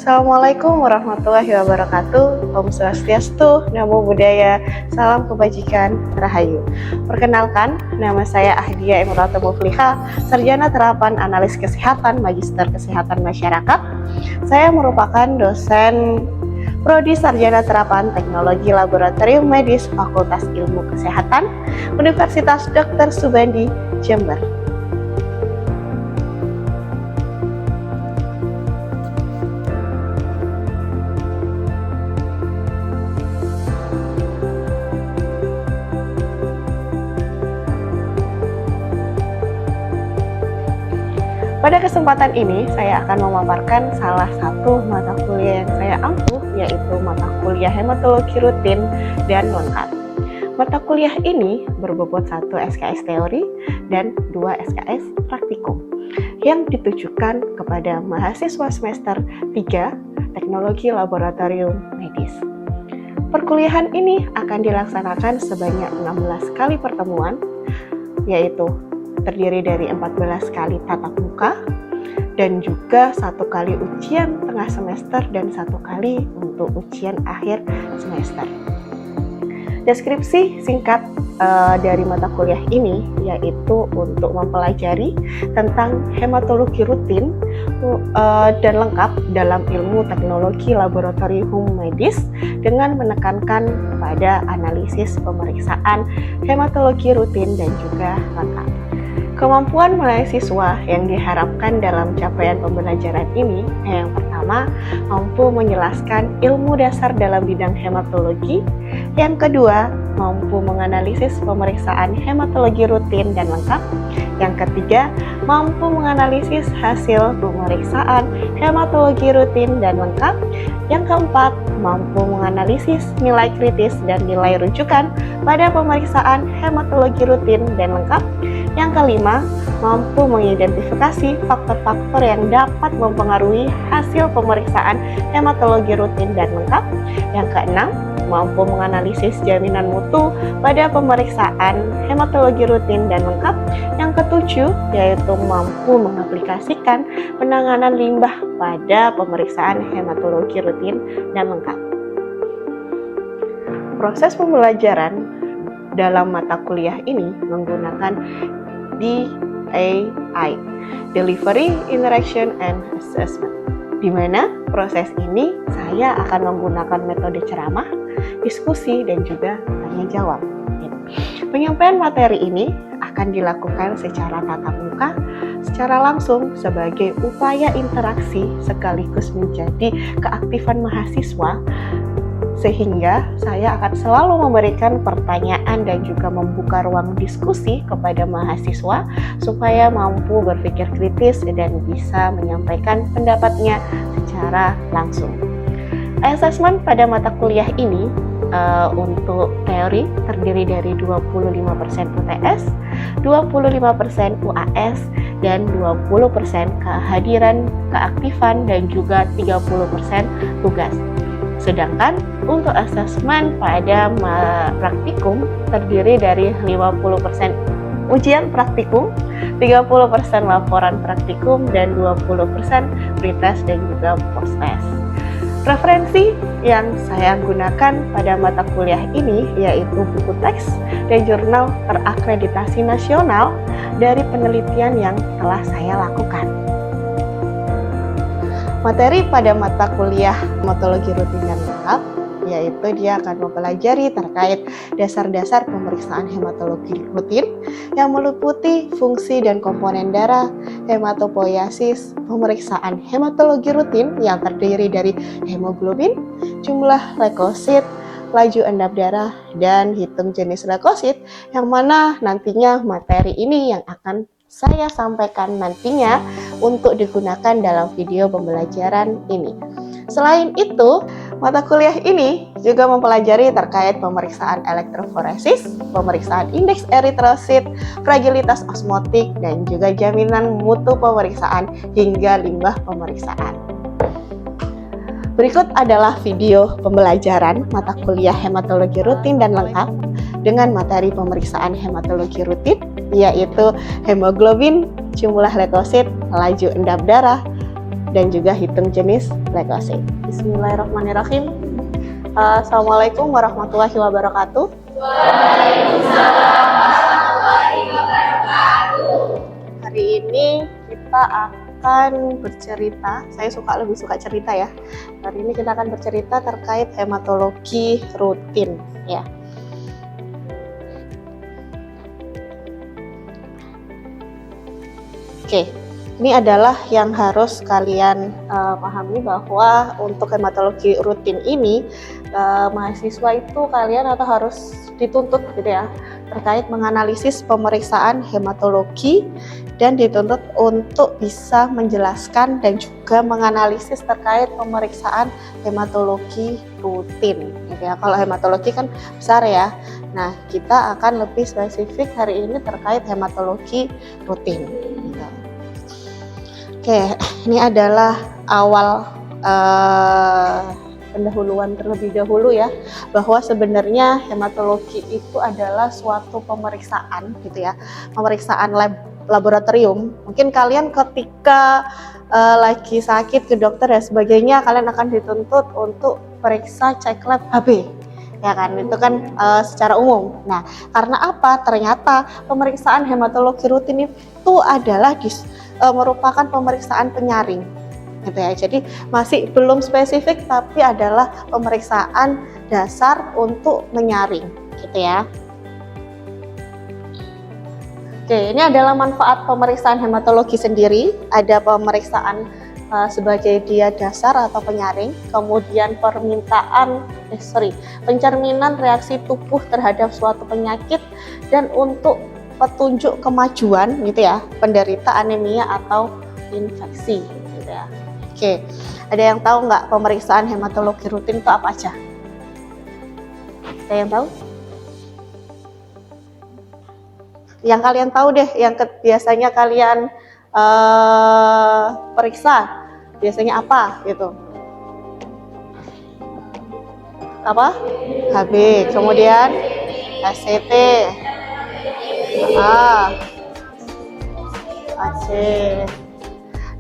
Assalamualaikum warahmatullahi wabarakatuh. Om Swastiastu, Namo Buddhaya, salam kebajikan, rahayu. Perkenalkan, nama saya Ahdiya Emrata Mufliha, Sarjana Terapan Analis Kesehatan, Magister Kesehatan Masyarakat. Saya merupakan dosen Prodi Sarjana Terapan Teknologi Laboratorium Medis Fakultas Ilmu Kesehatan, Universitas Dr. Subandi, Jember. Pada kesempatan ini, saya akan memaparkan salah satu mata kuliah yang saya ampuh, yaitu mata kuliah hematologi rutin dan lengkap. Mata kuliah ini berbobot 1 SKS teori dan 2 SKS praktikum, yang ditujukan kepada mahasiswa semester 3 Teknologi Laboratorium Medis. Perkuliahan ini akan dilaksanakan sebanyak 16 kali pertemuan, yaitu terdiri dari 14 kali tatap muka dan juga 1 kali ujian tengah semester dan 1 kali untuk ujian akhir semester. Deskripsi singkat dari mata kuliah ini yaitu untuk mempelajari tentang hematologi rutin dan lengkap dalam ilmu teknologi laboratorium medis dengan menekankan pada analisis pemeriksaan hematologi rutin dan juga lengkap. Kemampuan mahasiswa yang diharapkan dalam capaian pembelajaran ini yang pertama, mampu menjelaskan ilmu dasar dalam bidang hematologi. Yang kedua, mampu menganalisis pemeriksaan hematologi rutin dan lengkap. Yang ketiga, mampu menganalisis hasil pemeriksaan hematologi rutin dan lengkap. Yang keempat, mampu menganalisis nilai kritis dan nilai rujukan pada pemeriksaan hematologi rutin dan lengkap. Yang kelima, mampu mengidentifikasi faktor-faktor yang dapat mempengaruhi hasil pemeriksaan hematologi rutin dan lengkap. Yang keenam, mampu menganalisis jaminan mutu pada pemeriksaan hematologi rutin dan lengkap. Yang ketujuh, yaitu mampu mengaplikasikan penanganan limbah pada pemeriksaan hematologi rutin dan lengkap. Proses pembelajaran dalam mata kuliah ini menggunakan DAI, Delivery, Interaction, and Assessment, di mana proses ini saya akan menggunakan metode ceramah, diskusi, dan juga tanya jawab. Penyampaian materi ini akan dilakukan secara tatap muka, secara langsung sebagai upaya interaksi sekaligus menjadi keaktifan mahasiswa, sehingga saya akan selalu memberikan pertanyaan dan juga membuka ruang diskusi kepada mahasiswa supaya mampu berpikir kritis dan bisa menyampaikan pendapatnya secara langsung. Asesmen pada mata kuliah ini untuk teori terdiri dari 25% UTS, 25% UAS, dan 20% kehadiran keaktifan dan juga 30% tugas. Sedangkan untuk asesmen pada praktikum terdiri dari 50% ujian praktikum, 30% laporan praktikum, dan 20% pretest dan juga post-test. Referensi yang saya gunakan pada mata kuliah ini yaitu buku teks dan jurnal terakreditasi nasional dari penelitian yang telah saya lakukan. Materi pada mata kuliah hematologi rutin dan lengkap yaitu dia akan mempelajari terkait dasar-dasar pemeriksaan hematologi rutin yang meliputi fungsi dan komponen darah, hematopoiesis, pemeriksaan hematologi rutin yang terdiri dari hemoglobin, jumlah leukosit, laju endap darah, dan hitung jenis leukosit, yang mana nantinya materi ini yang akan saya sampaikan nantinya untuk digunakan dalam video pembelajaran ini. Selain itu, mata kuliah ini juga mempelajari terkait pemeriksaan elektroforesis, pemeriksaan indeks eritrosit, fragilitas osmotik, dan juga jaminan mutu pemeriksaan hingga limbah pemeriksaan. Berikut adalah video pembelajaran mata kuliah hematologi rutin dan lengkap dengan materi pemeriksaan hematologi rutin, yaitu hemoglobin, jumlah leukosit, laju endap darah, dan juga hitung jenis leukosit. Bismillahirrahmanirrahim. Assalamualaikum warahmatullahi wabarakatuh. Waalaikumsalam warahmatullahi wabarakatuh. Hari ini kita akan bercerita, saya lebih suka cerita ya. Hari ini kita akan bercerita terkait hematologi rutin ya. Oke, ini adalah yang harus kalian pahami, bahwa untuk hematologi rutin ini mahasiswa itu kalian atau harus dituntut gitu ya, terkait menganalisis pemeriksaan hematologi, dan dituntut untuk bisa menjelaskan dan juga menganalisis terkait pemeriksaan hematologi rutin gitu ya. Kalau hematologi kan besar ya. Nah, kita akan lebih spesifik hari ini terkait hematologi rutin. Oke, ini adalah awal pendahuluan terlebih dahulu ya, bahwa sebenarnya hematologi itu adalah suatu pemeriksaan gitu ya, pemeriksaan laboratorium. Mungkin kalian ketika lagi sakit ke dokter dan sebagainya, kalian akan dituntut untuk periksa cek lab HB. Ya kan, itu kan secara umum. Nah, karena apa? Ternyata pemeriksaan hematologi rutin itu adalah merupakan pemeriksaan penyaring gitu ya. Jadi masih belum spesifik, tapi adalah pemeriksaan dasar untuk menyaring gitu ya. Oke, ini adalah manfaat pemeriksaan hematologi sendiri. Ada pemeriksaan sebagai dia dasar atau penyaring, kemudian pencerminan reaksi tubuh terhadap suatu penyakit, dan untuk petunjuk kemajuan gitu ya, penderita anemia atau infeksi gitu ya. Oke, ada yang tahu nggak pemeriksaan hematologi rutin itu apa aja? Ada yang tahu? Yang kalian tahu deh, yang biasanya kalian periksa, biasanya apa gitu? Apa? HB, kemudian SCT, AC.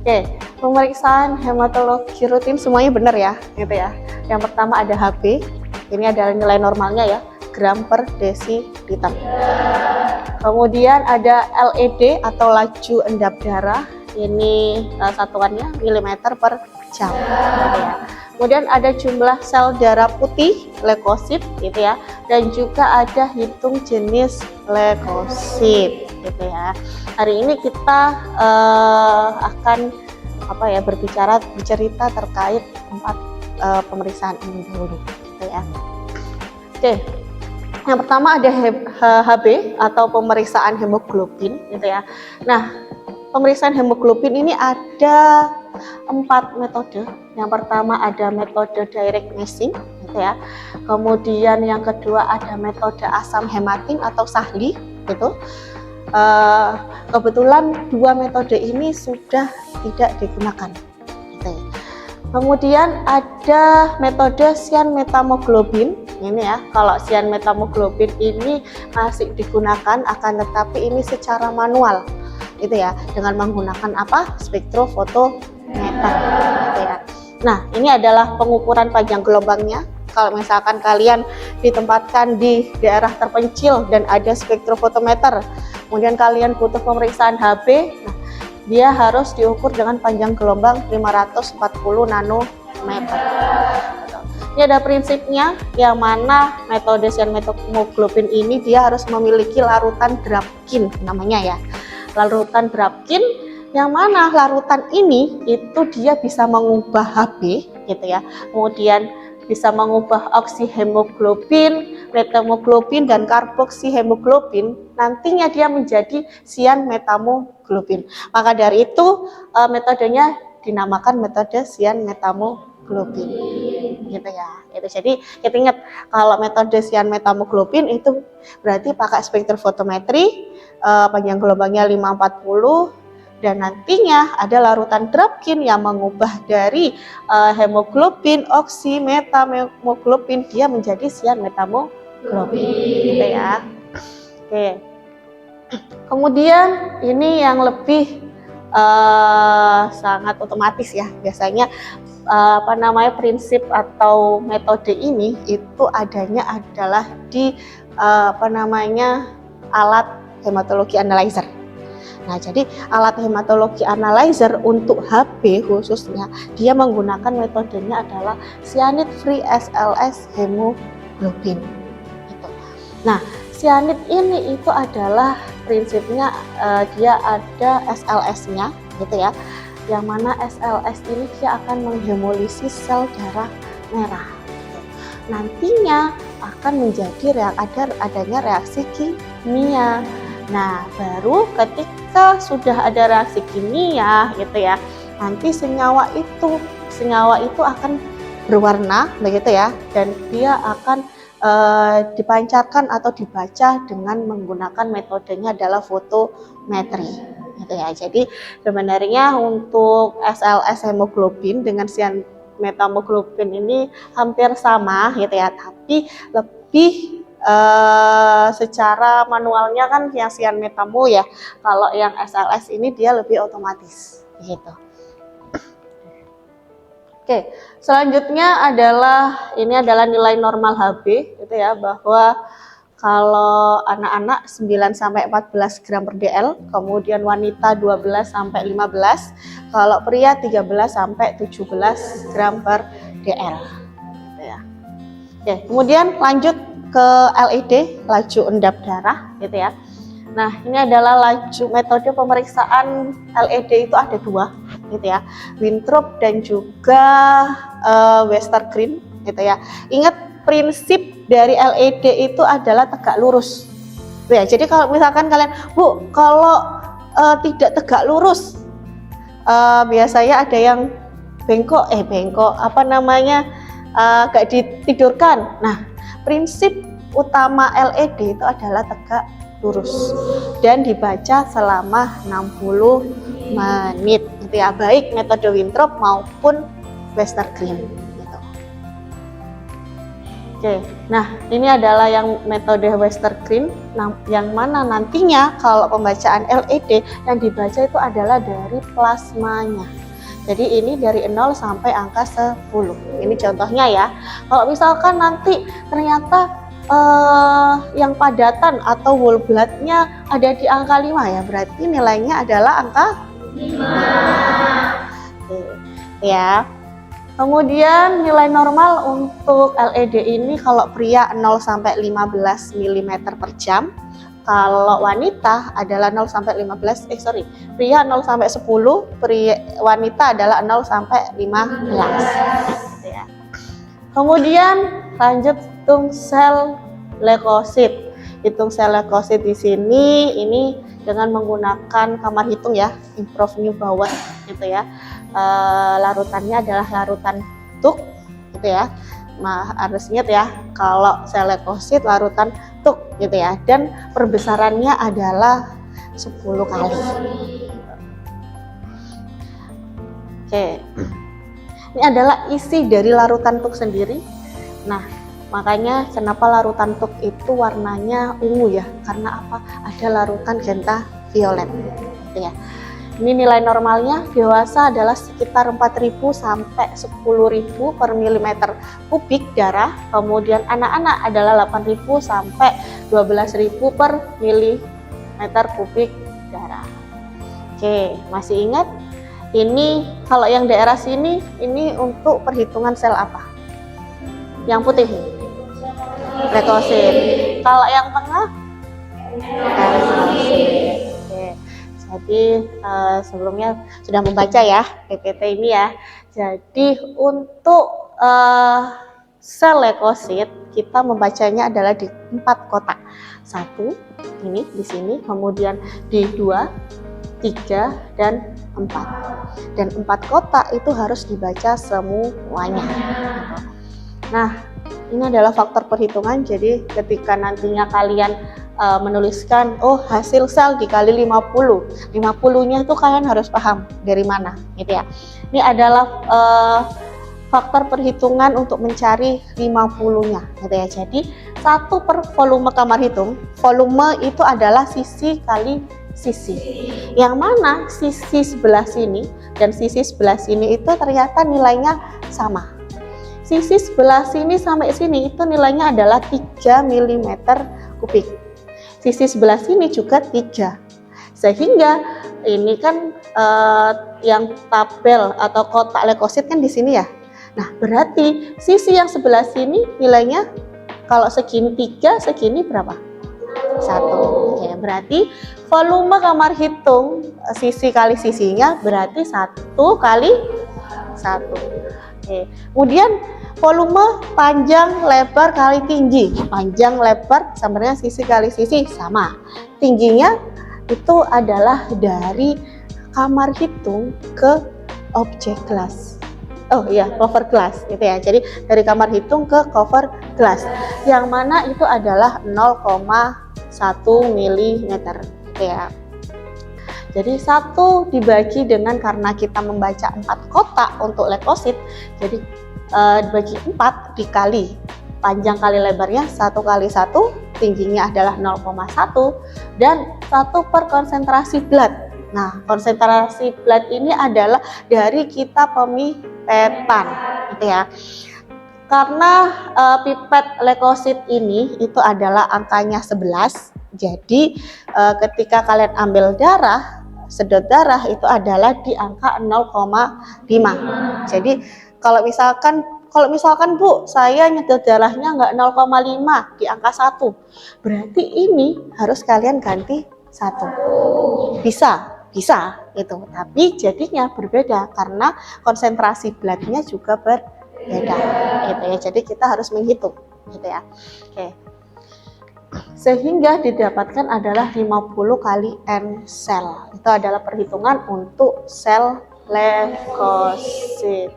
Oke, pemeriksaan hematologi rutin semuanya benar ya, gitu ya. Yang pertama ada HB, ini adalah nilai normalnya ya, gram per desiliter. Kemudian ada LED atau laju endap darah, ini satuannya milimeter per jam, gitu ya. Kemudian ada jumlah sel darah putih, leukosit gitu ya, dan juga ada hitung jenis leukosit gitu ya. Hari ini kita akan bercerita terkait 4 pemeriksaan ini dulu gitu ya. Oke. Yang pertama ada HB atau pemeriksaan hemoglobin gitu ya. Nah, pemeriksaan hemoglobin ini ada 4 metode. Yang pertama ada metode direct meshing gitu ya. Kemudian yang kedua ada metode asam hematin atau SAHLI gitu. Kebetulan 2 metode ini sudah tidak digunakan gitu ya. Kemudian ada metode cyan metamoglobin ini ya. Kalau cyan metamoglobin ini masih digunakan, akan tetapi ini secara manual gitu ya, dengan menggunakan spektrofotometer gitu ya. Nah, ini adalah pengukuran panjang gelombangnya. Kalau misalkan kalian ditempatkan di daerah terpencil dan ada spektrofotometer, kemudian kalian butuh pemeriksaan HB, nah, dia harus diukur dengan panjang gelombang 540 nanometer. Ini ada prinsipnya, yang mana metode cyan metamoglobin ini dia harus memiliki larutan Drapkin namanya ya. Larutan Drapkin, yang mana larutan ini itu dia bisa mengubah HB gitu ya. Kemudian bisa mengubah oksihemoglobin, metamoglobin, dan karboksihemoglobin. Nantinya dia menjadi cyan metamoglobin. Maka dari itu metodenya dinamakan metode cyan metamoglobin gitu ya. Jadi kita ingat, kalau metode cyan metamoglobin itu berarti pakai spektrofotometri, panjang gelombangnya 540, dan nantinya ada larutan Drapkin yang mengubah dari hemoglobin, oksimetammoglobin, dia menjadi cyan metamoglobin gitu ya. Oke. Kemudian ini yang lebih sangat otomatis ya. Biasanya prinsip atau metode ini itu adanya adalah di alat hematologi analyzer. Nah, jadi alat hematologi analyzer untuk HB khususnya dia menggunakan metodenya adalah cyanide free SLS hemoglobin. Gitu. Nah, cyanide ini itu adalah prinsipnya dia ada SLS-nya, gitu ya. Yang mana SLS ini dia akan menghemolisis sel darah merah. Gitu. Nantinya akan menjadi adanya reaksi kimia. Nah, baru ketika sudah ada reaksi kimia gitu ya, nanti senyawa itu akan berwarna begitu ya, dan dia akan dipancarkan atau dibaca dengan menggunakan metodenya adalah fotometri gitu ya. Jadi sebenarnya untuk SLS hemoglobin dengan cyan metamoglobin ini hampir sama gitu ya, tapi lebih secara manualnya kan yang cyan metamo ya. Kalau yang SLS ini dia lebih otomatis gitu. Oke, selanjutnya adalah nilai normal HB gitu ya, bahwa kalau anak-anak 9 sampai 14 gram per dl, kemudian wanita 12 sampai 15, kalau pria 13 sampai 17 gram per dl gitu ya. Oke, kemudian lanjut ke LED, laju endap darah gitu ya. Nah, ini adalah metode pemeriksaan LED itu ada 2 gitu ya, Winthrop dan juga Westergren gitu ya. Ingat prinsip dari LED itu adalah tegak lurus ya. Jadi kalau misalkan kalian, Bu, kalau tidak tegak lurus biasanya ada yang bengkok gak ditidurkan. Nah, prinsip utama LED itu adalah tegak lurus dan dibaca selama 60 menit gitu ya, baik metode Winthrop maupun Westergren gitu. Oke, nah ini adalah yang metode Westergren, yang mana nantinya kalau pembacaan LED yang dibaca itu adalah dari plasmanya. Jadi ini dari 0 sampai angka 10. Ini contohnya ya. Kalau misalkan nanti ternyata yang padatan atau whole blood-nya ada di angka 5 ya, berarti nilainya adalah angka 5. Oke, ya. Kemudian nilai normal untuk LED ini kalau pria 0 sampai 15 mm per jam. Kalau wanita adalah 0 sampai 15, pria 0 sampai 10, wanita adalah 0 sampai 15. Gitu ya. Kemudian lanjut hitung sel leukosit. Hitung sel leukosit di sini ini dengan menggunakan kamar hitung ya, improve new bawah gitu ya. Larutannya adalah larutan tuk gitu ya. Nah, harus ingat ya, kalau sel leukosit larutan tuk gitu ya, dan perbesarannya adalah 10 kali. Oke. Ini adalah isi dari larutan tuk sendiri. Nah, makanya kenapa larutan tuk itu warnanya ungu ya? Karena apa? Ada larutan genta violet gitu ya. Ini nilai normalnya dewasa adalah sekitar 4.000 sampai 10.000 per milimeter kubik darah. Kemudian anak-anak adalah 8.000 sampai 12.000 per milimeter kubik darah. Oke, masih ingat? Ini kalau yang daerah sini ini untuk perhitungan sel apa? Yang putih, leukosit. Kalau yang tengah, eritrosit. Jadi sebelumnya sudah membaca ya PPT ini ya. Jadi untuk sel leukosit kita membacanya adalah di 4 kotak. 1 ini di sini, kemudian di 2, 3 dan 4. Dan 4 kotak itu harus dibaca semuanya. Nah, ini adalah faktor perhitungan. Jadi ketika nantinya kalian menuliskan hasil sel dikali 50, 50-nya itu kalian harus paham dari mana gitu ya. Ini adalah faktor perhitungan untuk mencari 50-nya gitu ya. Jadi 1 per volume kamar hitung, volume itu adalah sisi kali sisi. Yang mana sisi sebelah sini dan sisi sebelah sini itu ternyata nilainya sama. Sisi sebelah sini sampai sini itu nilainya adalah 3 mm kubik. Sisi sebelah sini juga 3. Sehingga ini kan yang tabel atau kotak leukosit kan di sini ya. Nah, berarti sisi yang sebelah sini nilainya kalau segini 3, segini berapa? 1. Oke, berarti volume kamar hitung sisi kali sisinya berarti 1 kali 1. Oke. Kemudian volume panjang lebar kali tinggi. Panjang lebar sama dengan sisi kali sisi sama. Tingginya itu adalah dari kamar hitung ke objek gelas. Oh iya, cover glass gitu ya. Jadi dari kamar hitung ke cover glass, yang mana itu adalah 0,1 mm gitu ya. Jadi 1 dibagi dengan, karena kita membaca 4 kotak untuk leukosit, jadi dibagi 4 dikali panjang kali lebarnya 1 kali 1, tingginya adalah 0,1 dan 1 per konsentrasi blood. Nah, konsentrasi blood ini adalah dari kita pemipetan gitu ya. Karena pipet leukosit ini itu adalah angkanya 11. Jadi ketika kalian ambil darah, sedot darah itu adalah di angka 0,5. Jadi kalau misalkan Bu, saya nyedot darahnya nggak 0,5 di angka 1, berarti ini harus kalian ganti 1. Bisa gitu, tapi jadinya berbeda karena konsentrasi bloodnya juga berbeda gitu ya. Jadi kita harus menghitung gitu ya. Oke. Sehingga didapatkan adalah 50 kali N sel. Itu adalah perhitungan untuk sel leukosit.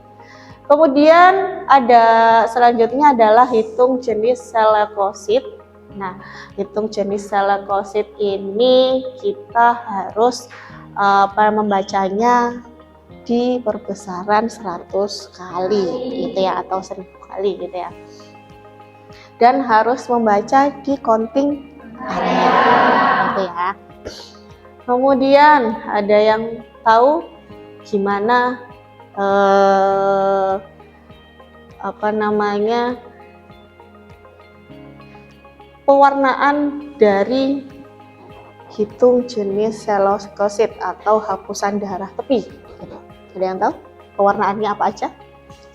Kemudian selanjutnya adalah hitung jenis sel leukosit. Nah, hitung jenis sel leukosit ini kita harus membacanya di perbesaran 100 kali gitu ya, atau 1000 kali gitu ya. Dan harus membaca di counting area gitu ya. Kemudian ada yang tahu gimana pewarnaan dari hitung jenis sel leukosit atau hapusan darah tepi. Ada yang tahu pewarnaannya apa aja?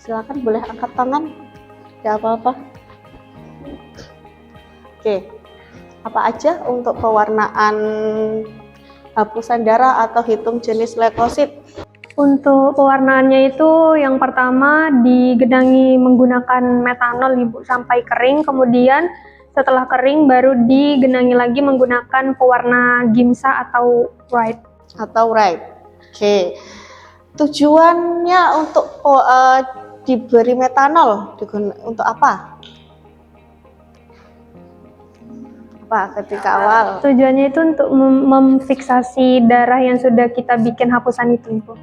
Silakan boleh angkat tangan. Tidak apa-apa. Oke, apa aja untuk pewarnaan hapusan darah atau hitung jenis leukosit? Untuk pewarnaannya itu yang pertama digenangi menggunakan metanol Ibu sampai kering, kemudian setelah kering baru digenangi lagi menggunakan pewarna Giemsa atau Wright. Oke. Tujuannya untuk diberi metanol untuk apa? Ketika awal? Tujuannya itu untuk memfiksasi darah yang sudah kita bikin hapusan itu, Ibu.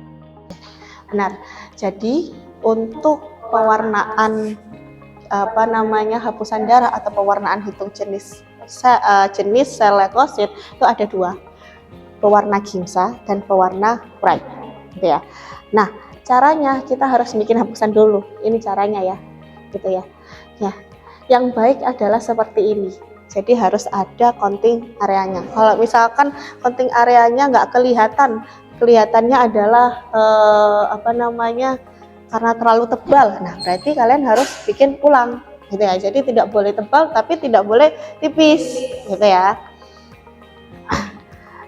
Benar. Jadi untuk pewarnaan hapusan darah atau pewarnaan hitung jenis sel leukosit itu ada 2, pewarna Giemsa dan pewarna Wright gitu ya. Nah, caranya kita harus bikin hapusan dulu. Ini caranya ya, gitu ya. Ya, yang baik adalah seperti ini. Jadi harus ada counting areanya. Kalau misalkan counting areanya nggak kelihatannya adalah karena terlalu tebal. Nah, berarti kalian harus bikin ulang gitu ya. Jadi tidak boleh tebal tapi tidak boleh tipis gitu ya.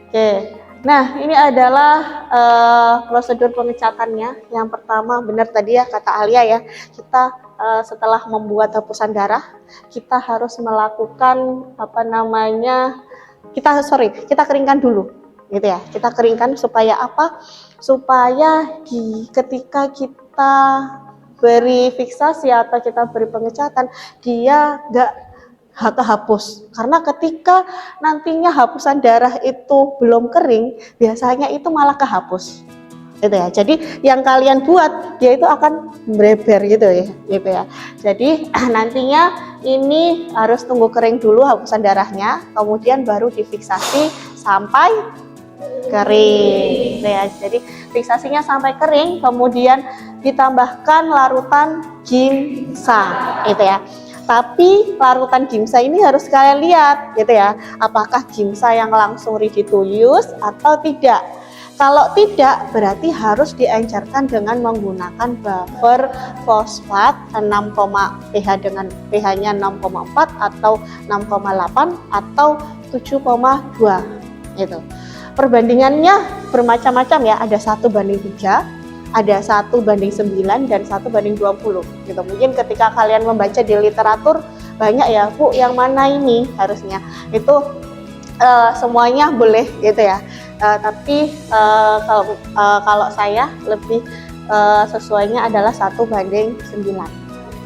Oke. Nah, ini adalah prosedur pengecatannya. Yang pertama, benar tadi ya kata Alia ya, kita setelah membuat hapusan darah, kita harus melakukan kita keringkan dulu gitu ya. Kita keringkan supaya apa? Supaya ketika kita beri fiksasi atau kita beri pengecatan, dia nggak kehapus. Karena ketika nantinya hapusan darah itu belum kering, biasanya itu malah kehapus. Gitu ya. Jadi yang kalian buat dia itu akan bereber gitu ya. Jadi nantinya ini harus tunggu kering dulu hapusan darahnya, kemudian baru difiksasi sampai kering ya. Jadi fiksasinya sampai kering, kemudian ditambahkan larutan ginseng itu ya. Tapi larutan ginseng ini harus kalian lihat gitu ya, apakah ginseng yang langsung ready to use atau tidak. Kalau tidak, berarti harus diencerkan dengan menggunakan buffer fosfat 6, pH dengan pH-nya 6,4 atau 6,8 atau 7,2 gitu. Perbandingannya bermacam-macam ya, ada 1:3, ada 1:9 dan 1:20 gitu. Mungkin ketika kalian membaca di literatur banyak ya, Bu, yang mana ini harusnya itu semuanya boleh gitu ya. Tapi kalau saya lebih sesuainya adalah 1:9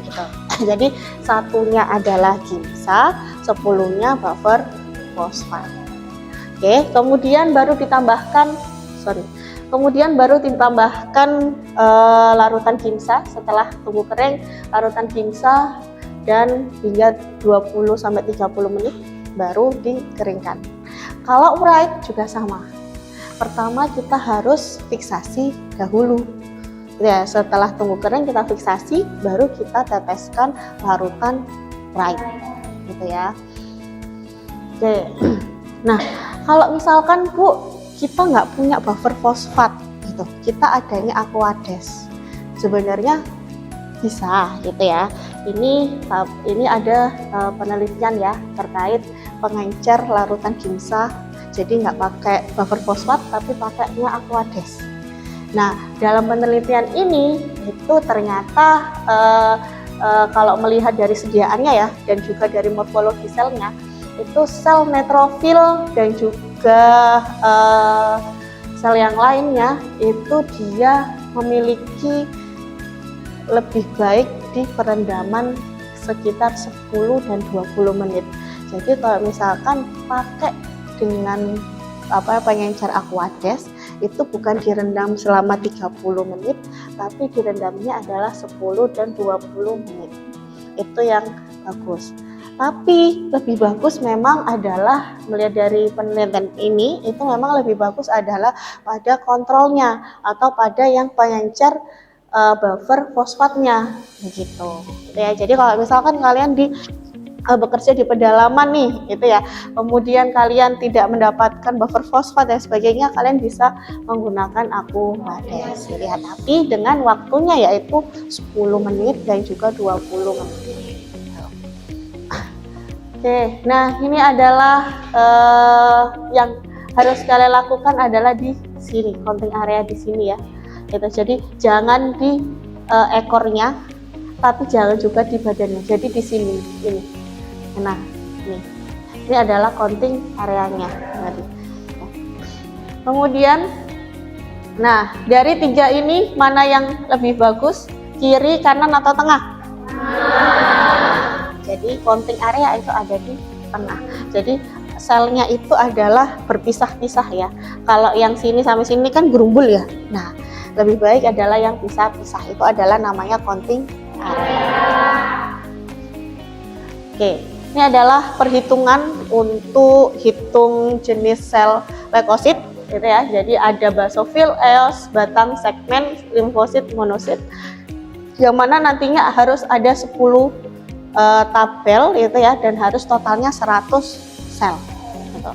gitu. Jadi satunya adalah ginseng, 10-nya buffer fosfat. Oke, kemudian baru ditambahkan larutan ginseng setelah tunggu kering, larutan ginseng dan hingga 20-30 menit baru dikeringkan. Kalau Wright juga sama. Pertama kita harus fiksasi dahulu. Ya, setelah tunggu kering kita fiksasi, baru kita teteskan larutan Wright, gitu ya. Oke. Nah, kalau misalkan Bu, kita nggak punya buffer fosfat gitu, kita adanya Aquades. Sebenarnya bisa gitu ya. Ini ada penelitian ya terkait pengencer larutan ginseng. Jadi nggak pakai buffer fosfat tapi pakainya Aquades. Nah, dalam penelitian ini itu ternyata kalau melihat dari sediaannya ya dan juga dari morfologi selnya, itu sel neutrofil dan juga sel yang lainnya itu dia memiliki lebih baik di perendaman sekitar 10 dan 20 menit. Jadi kalau misalkan pakai dengan pengencer Aquades itu bukan direndam selama 30 menit tapi direndamnya adalah 10 dan 20 menit. Itu yang bagus. Tapi lebih bagus memang adalah melihat dari penelitian ini, itu memang lebih bagus adalah pada kontrolnya atau pada yang pengencer buffer fosfatnya begitu. Ya, jadi kalau misalkan kalian bekerja di pedalaman nih gitu ya, kemudian kalian tidak mendapatkan buffer fosfat dan sebagainya, kalian bisa menggunakan Aquades ya, tapi dengan waktunya yaitu 10 menit dan juga 20 menit. Oke, nah ini adalah yang harus kalian lakukan adalah di sini, counting area di sini ya. Gitu. Jadi jangan di ekornya, tapi jangan juga di badannya. Jadi di sini, ini. Nah, ini adalah counting areanya. Kemudian, nah dari 3 ini mana yang lebih bagus? Kiri, kanan, atau tengah? Jadi counting area itu ada di tengah. Jadi selnya itu adalah berpisah-pisah ya. Kalau yang sini sampai sini kan gerumbul ya. Nah, lebih baik adalah yang pisah-pisah. Itu adalah namanya counting area. Oke, ini adalah perhitungan untuk hitung jenis sel leukosit gitu ya. Jadi ada basofil, eos, batang, segmen, limfosit, monosit. Yang mana nantinya harus ada 10 tabel gitu ya, dan harus totalnya 100 sel gitu.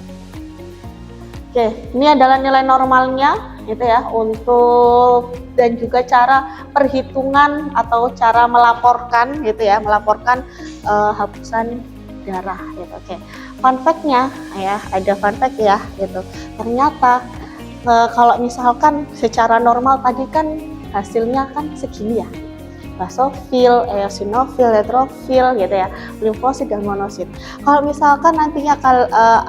Oke, ini adalah nilai normalnya gitu ya, untuk dan juga cara perhitungan atau cara melaporkan gitu ya, melaporkan hapusan darah gitu. Oke, fun fact-nya ya, ada fun fact ya gitu. Ternyata kalau misalkan secara normal tadi kan hasilnya kan segini ya, basofil, eosinofil, neutrofil gitu ya, limfosit dan monosit. Kalau misalkan nantinya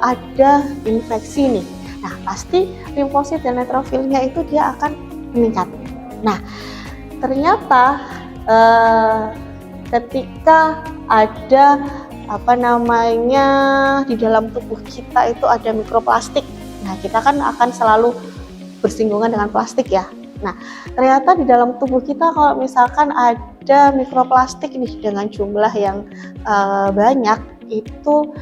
ada infeksi nih, nah pasti limfosit dan neutrofilnya itu dia akan meningkat. Nah, ternyata ketika ada di dalam tubuh kita itu ada mikroplastik. Nah, kita kan akan selalu bersinggungan dengan plastik ya. Nah, ternyata di dalam tubuh kita kalau misalkan ada mikroplastik nih dengan jumlah yang banyak, itu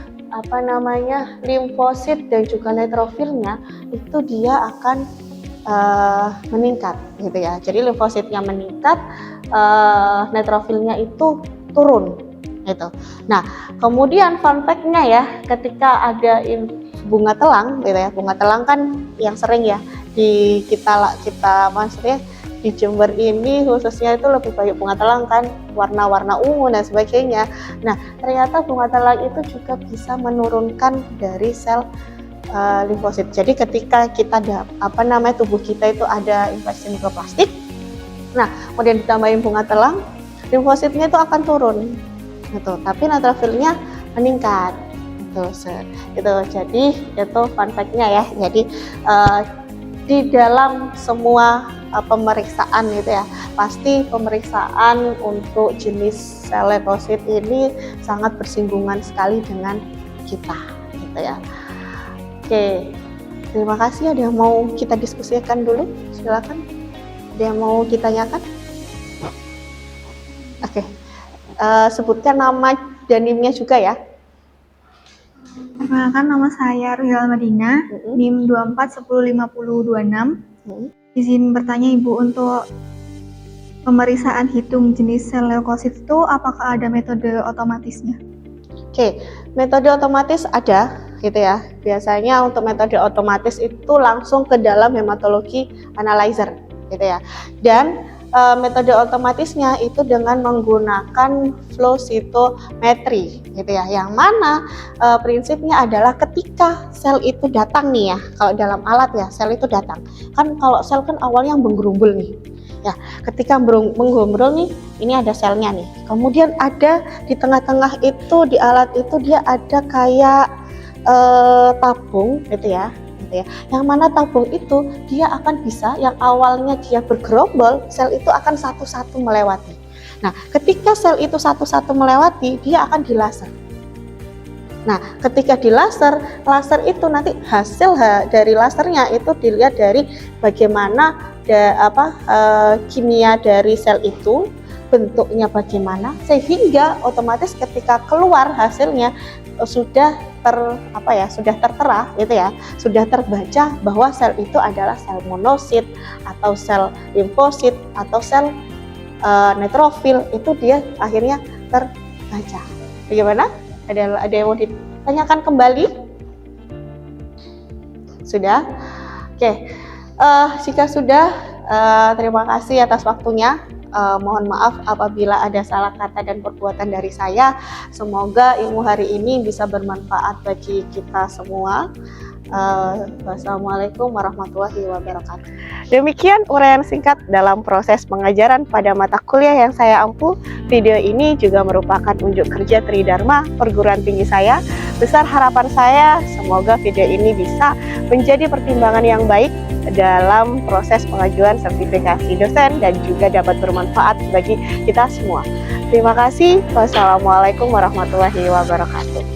limfosit dan juga neutrofilnya itu dia akan meningkat gitu ya. Jadi limfositnya meningkat, neutrofilnya itu turun gitu. Nah, kemudian fun fact-nya ya, ketika ada bunga telang gitu ya. Bunga telang kan yang sering ya kita maksudnya di Jember ini khususnya itu lebih banyak bunga telang kan, warna-warna ungu dan sebagainya. Nah, ternyata bunga telang itu juga bisa menurunkan dari sel limfosit. Jadi ketika kita tubuh kita itu ada infeksi mikroplastik, nah kemudian ditambahin bunga telang, limfositnya itu akan turun gitu, tapi neutrofilnya meningkat gitu. Jadi itu fun fact-nya ya. Jadi di dalam semua pemeriksaan gitu ya, pasti pemeriksaan untuk jenis sel limfosit ini sangat bersinggungan sekali dengan kita gitu ya. Oke, terima kasih. Ada yang mau kita diskusikan dulu? Silakan. Ada yang mau ditanyakan? Oke, sebutkan nama dan NIM-nya juga ya. Perkenalkan, nama saya Ruhil Madina, NIM 24105026. Izin bertanya Ibu, untuk pemeriksaan hitung jenis sel leukosit itu apakah ada metode otomatisnya? Oke, metode otomatis ada gitu ya. Biasanya untuk metode otomatis itu langsung ke dalam hematologi analyzer gitu ya. Dan metode otomatisnya itu dengan menggunakan flow cytometry gitu ya. Yang mana prinsipnya adalah ketika sel itu datang nih ya, kalau dalam alat ya, sel itu datang. Kan kalau sel kan awalnya menggerumbul nih. Ya, ketika menggerumbul nih, ini ada selnya nih. Kemudian ada di tengah-tengah itu di alat itu dia ada kayak tabung gitu ya. Yang mana tabung itu dia akan bisa, yang awalnya dia bergerombol, sel itu akan satu-satu melewati. Nah, ketika sel itu satu-satu melewati, dia akan dilaser. Nah, ketika dilaser, laser itu nanti hasil dari lasernya itu dilihat dari bagaimana kimia dari sel itu, bentuknya bagaimana, sehingga otomatis ketika keluar hasilnya sudah tertera gitu ya, sudah terbaca bahwa sel itu adalah sel monosit atau sel limfosit atau sel neutrofil, itu dia akhirnya terbaca. Bagaimana? Ada yang mau ditanyakan kembali? Sudah? Oke. Jika sudah, terima kasih atas waktunya. Mohon maaf apabila ada salah kata dan perbuatan dari saya. Semoga ilmu hari ini bisa bermanfaat bagi kita semua. Wassalamualaikum warahmatullahi wabarakatuh. Demikian uraian singkat dalam proses pengajaran pada mata kuliah yang saya ampu. Video ini juga merupakan unjuk kerja Tridharma perguruan tinggi saya. Besar harapan saya semoga video ini bisa menjadi pertimbangan yang baik dalam proses pengajuan sertifikasi dosen dan juga dapat bermanfaat bagi kita semua. Terima kasih. Wassalamualaikum warahmatullahi wabarakatuh.